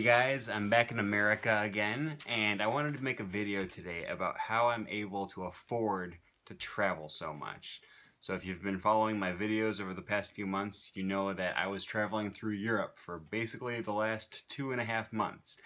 Hey guys, I'm back in America again, and I wanted to make a video today about how I'm able to afford to travel so much. So if you've been following my videos over the past few months, you know that I was traveling through Europe for basically the last 2.5 months.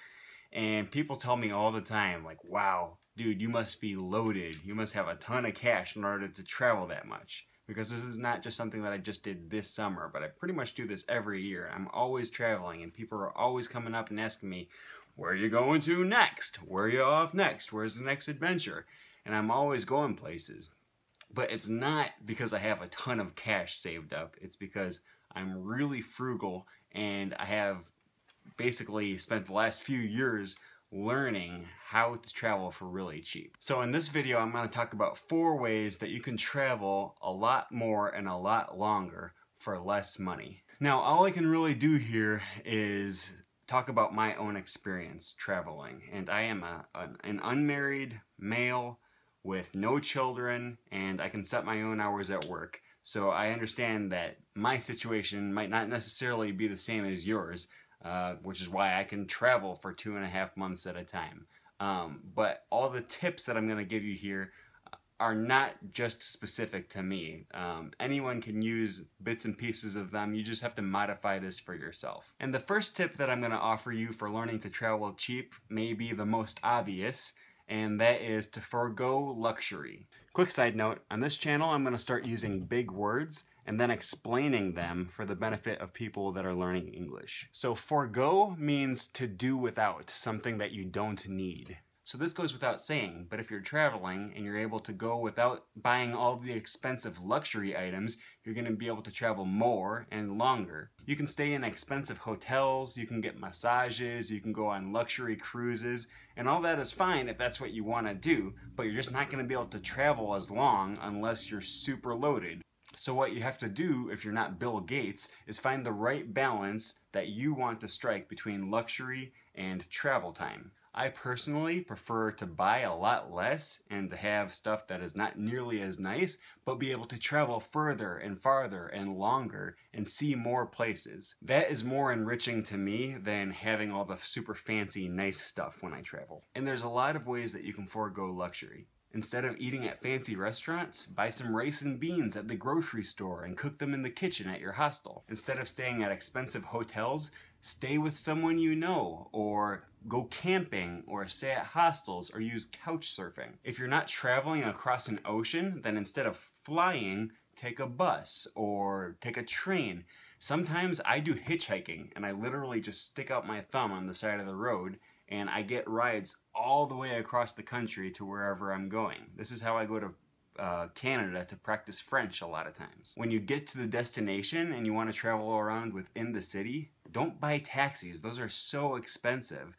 And people tell me all the time, like, wow, dude, you must be loaded. You must have a ton of cash in order to travel that much. Because this is not just something that I just did this summer, but I pretty much do this every year. I'm always traveling, and people are always coming up and asking me, where are you going to next? Where are you off next? Where's the next adventure? And I'm always going places. But it's not because I have a ton of cash saved up. It's because I'm really frugal, and I have basically spent the last few years learning how to travel for really cheap. So in this video, I'm going to talk about 4 ways that you can travel a lot more and a lot longer for less money. Now, all I can really do here is talk about my own experience traveling. And I am an unmarried male with no children, and I can set my own hours at work. So I understand that my situation might not necessarily be the same as yours, which is why I can travel for 2.5 months at a time. But all the tips that I'm going to give you here are not just specific to me. Anyone can use bits and pieces of them. You just have to modify this for yourself. And the first tip that I'm going to offer you for learning to travel cheap may be the most obvious, and that is to forgo luxury. Quick side note, on this channel I'm going to start using big words and then explaining them for the benefit of people that are learning English. So forgo means to do without, something that you don't need. So this goes without saying, but if you're traveling and you're able to go without buying all the expensive luxury items, you're going to be able to travel more and longer. You can stay in expensive hotels, you can get massages, you can go on luxury cruises, and all that is fine if that's what you want to do, but you're just not going to be able to travel as long unless you're super loaded. So what you have to do, if you're not Bill Gates, is find the right balance that you want to strike between luxury and travel time. I personally prefer to buy a lot less and to have stuff that is not nearly as nice, but be able to travel further and farther and longer and see more places. That is more enriching to me than having all the super fancy nice stuff when I travel. And there's a lot of ways that you can forego luxury. Instead of eating at fancy restaurants, buy some rice and beans at the grocery store and cook them in the kitchen at your hostel. Instead of staying at expensive hotels, stay with someone you know, or go camping, or stay at hostels, or use Couchsurfing. If you're not traveling across an ocean, then instead of flying, take a bus or take a train. Sometimes I do hitchhiking, and I literally just stick out my thumb on the side of the road, and I get rides all the way across the country to wherever I'm going. This is how I go to Canada to practice French a lot of times. When you get to the destination and you want to travel around within the city, don't buy taxis. Those are so expensive.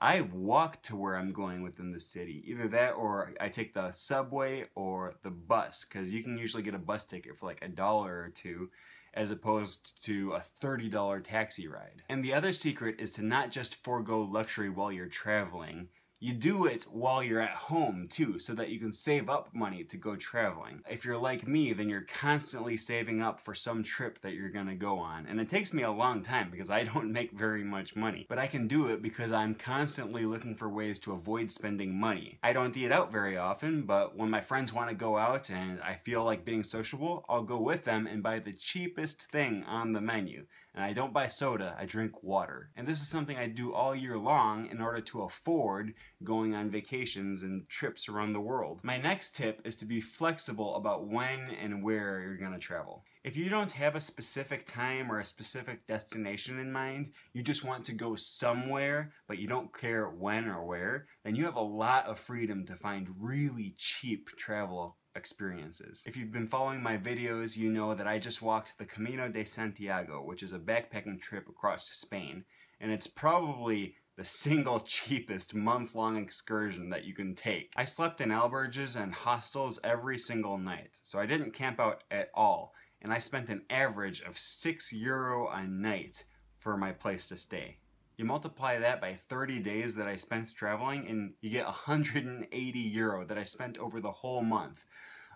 I walk to where I'm going within the city. Either that or I take the subway or the bus, because you can usually get a bus ticket for like $1 or $2 as opposed to a $30 taxi ride. And the other secret is to not just forego luxury while you're traveling. You do it while you're at home too, so that you can save up money to go traveling. If you're like me, then you're constantly saving up for some trip that you're gonna go on. And it takes me a long time because I don't make very much money. But I can do it because I'm constantly looking for ways to avoid spending money. I don't eat out very often, but when my friends want to go out and I feel like being sociable, I'll go with them and buy the cheapest thing on the menu. And I don't buy soda, I drink water. And this is something I do all year long in order to afford going on vacations and trips around the world. My next tip is to be flexible about when and where you're gonna travel. If you don't have a specific time or a specific destination in mind, you just want to go somewhere, but you don't care when or where, then you have a lot of freedom to find really cheap travel experiences. If you've been following my videos, you know that I just walked the Camino de Santiago, which is a backpacking trip across Spain, and it's probably the single cheapest month-long excursion that you can take. I slept in alberges and hostels every single night, so I didn't camp out at all, and I spent an average of €6 a night for my place to stay. You multiply that by 30 days that I spent traveling and you get €180 that I spent over the whole month.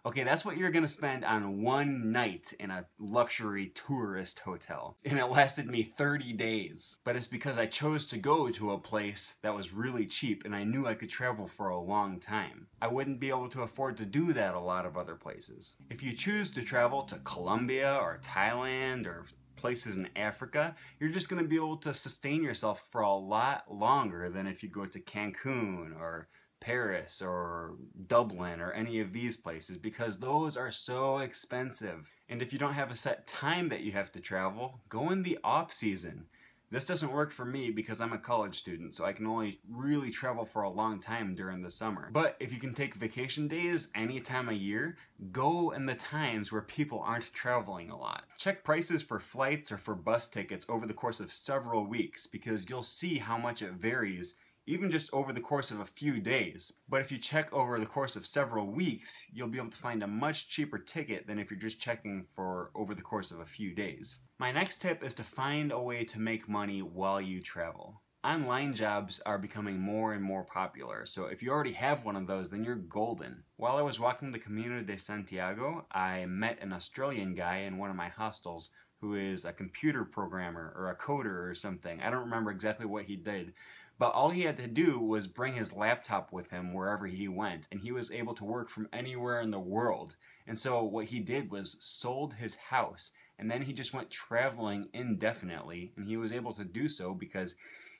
Okay, that's what you're gonna spend on one night in a luxury tourist hotel. And it lasted me 30 days. But it's because I chose to go to a place that was really cheap and I knew I could travel for a long time. I wouldn't be able to afford to do that a lot of other places. If you choose to travel to Colombia or Thailand or places in Africa, you're just going to be able to sustain yourself for a lot longer than if you go to Cancun or Paris or Dublin or any of these places, because those are so expensive. And if you don't have a set time that you have to travel, go in the off season. This doesn't work for me because I'm a college student, so I can only really travel for a long time during the summer. But if you can take vacation days any time of year, go in the times where people aren't traveling a lot. Check prices for flights or for bus tickets over the course of several weeks, because you'll see how much it varies even just over the course of a few days. But if you check over the course of several weeks, you'll be able to find a much cheaper ticket than if you're just checking for over the course of a few days. My next tip is to find a way to make money while you travel. Online jobs are becoming more and more popular, so if you already have one of those, then you're golden. While I was walking the Camino de Santiago, I met an Australian guy in one of my hostels who is a computer programmer or a coder or something. I don't remember exactly what he did, but all he had to do was bring his laptop with him wherever he went, and he was able to work from anywhere in the world. And so what he did was sold his house, and then he just went traveling indefinitely, and he was able to do so because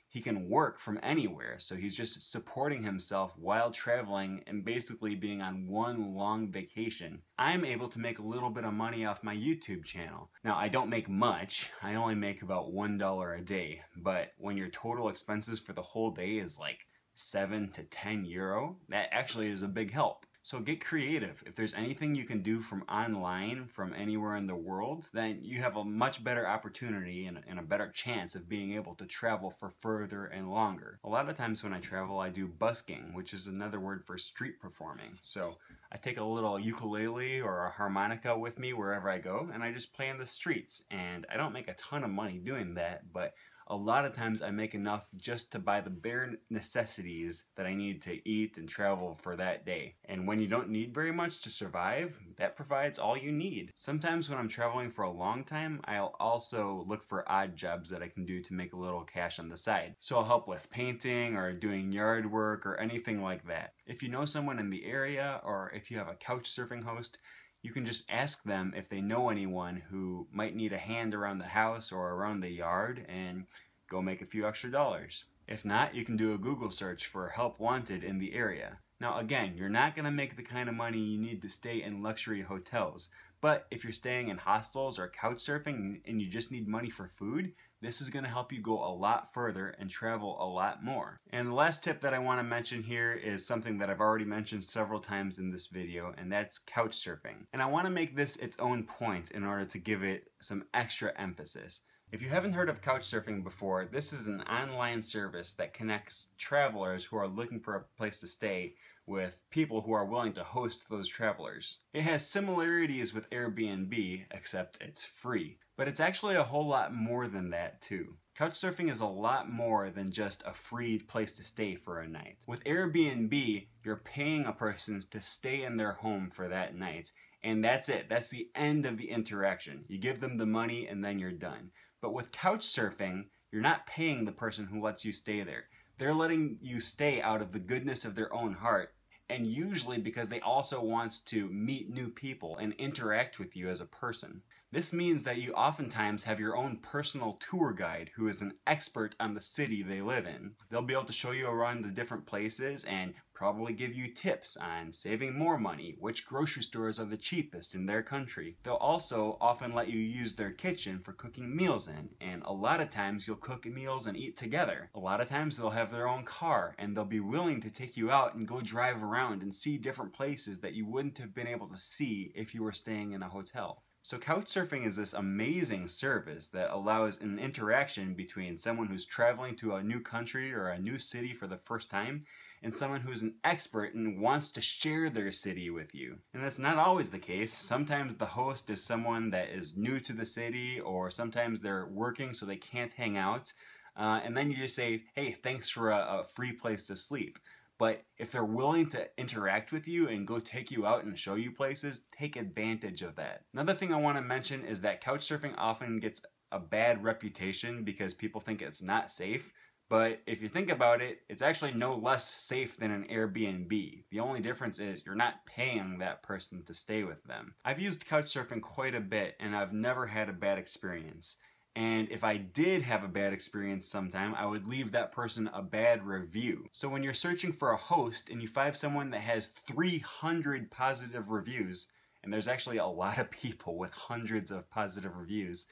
he can work from anywhere. So he's just supporting himself while traveling and basically being on one long vacation. I'm able to make a little bit of money off my YouTube channel. Now, I don't make much. I only make about $1 a day. But when your total expenses for the whole day is like 7 to 10 euro, that actually is a big help. So get creative. If there's anything you can do from online, from anywhere in the world, then you have a much better opportunity and a better chance of being able to travel for further and longer. A lot of times when I travel, I do busking, which is another word for street performing. So I take a little ukulele or a harmonica with me wherever I go, and I just play in the streets. And I don't make a ton of money doing that, but a lot of times I make enough just to buy the bare necessities that I need to eat and travel for that day. And when you don't need very much to survive, that provides all you need. Sometimes when I'm traveling for a long time, I'll also look for odd jobs that I can do to make a little cash on the side. So I'll help with painting or doing yard work or anything like that. If you know someone in the area, or if you have a Couchsurfing host, you can just ask them if they know anyone who might need a hand around the house or around the yard and go make a few extra dollars. If not, you can do a Google search for help wanted in the area. Now again, you're not going to make the kind of money you need to stay in luxury hotels, but if you're staying in hostels or couchsurfing and you just need money for food, this is going to help you go a lot further and travel a lot more. And the last tip that I want to mention here is something that I've already mentioned several times in this video, and that's couchsurfing. And I want to make this its own point in order to give it some extra emphasis. If you haven't heard of Couchsurfing before, this is an online service that connects travelers who are looking for a place to stay with people who are willing to host those travelers. It has similarities with Airbnb, except it's free. But it's actually a whole lot more than that too. Couchsurfing is a lot more than just a free place to stay for a night. With Airbnb, you're paying a person to stay in their home for that night, and that's it. That's the end of the interaction. You give them the money and then you're done. But with Couchsurfing, you're not paying the person who lets you stay there. They're letting you stay out of the goodness of their own heart, and usually because they also want to meet new people and interact with you as a person. This means that you oftentimes have your own personal tour guide who is an expert on the city they live in. They'll be able to show you around the different places and probably give you tips on saving more money, which grocery stores are the cheapest in their country. They'll also often let you use their kitchen for cooking meals in, and a lot of times you'll cook meals and eat together. A lot of times they'll have their own car, and they'll be willing to take you out and go drive around and see different places that you wouldn't have been able to see if you were staying in a hotel. So Couchsurfing is this amazing service that allows an interaction between someone who's traveling to a new country or a new city for the first time and someone who's an expert and wants to share their city with you. And that's not always the case. Sometimes the host is someone that is new to the city, or sometimes they're working so they can't hang out. And then you just say, hey, thanks for a free place to sleep. But if they're willing to interact with you and go take you out and show you places, take advantage of that. Another thing I want to mention is that couchsurfing often gets a bad reputation because people think it's not safe. But if you think about it, it's actually no less safe than an Airbnb. The only difference is you're not paying that person to stay with them. I've used couchsurfing quite a bit and I've never had a bad experience. And if I did have a bad experience sometime, I would leave that person a bad review. So when you're searching for a host and you find someone that has 300 positive reviews, and there's actually a lot of people with hundreds of positive reviews,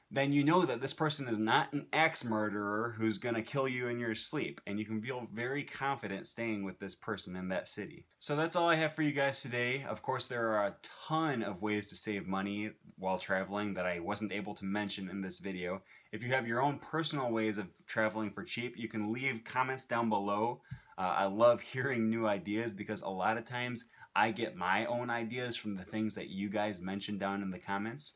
then you know that this person is not an axe murderer who's gonna kill you in your sleep, and you can feel very confident staying with this person in that city. So that's all I have for you guys today. Of course, there are a ton of ways to save money while traveling that I wasn't able to mention in this video. If you have your own personal ways of traveling for cheap, you can leave comments down below. I love hearing new ideas because a lot of times I get my own ideas from the things that you guys mention down in the comments.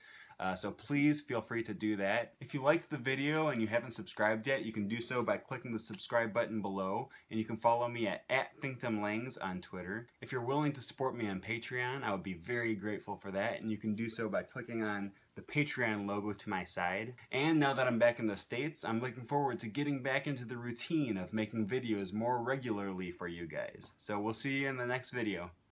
So please feel free to do that. If you liked the video and you haven't subscribed yet, you can do so by clicking the subscribe button below, and you can follow me at @ThinkDumbLangs on Twitter. If you're willing to support me on Patreon, I would be very grateful for that, and you can do so by clicking on the Patreon logo to my side. And now that I'm back in the States, I'm looking forward to getting back into the routine of making videos more regularly for you guys. So we'll see you in the next video.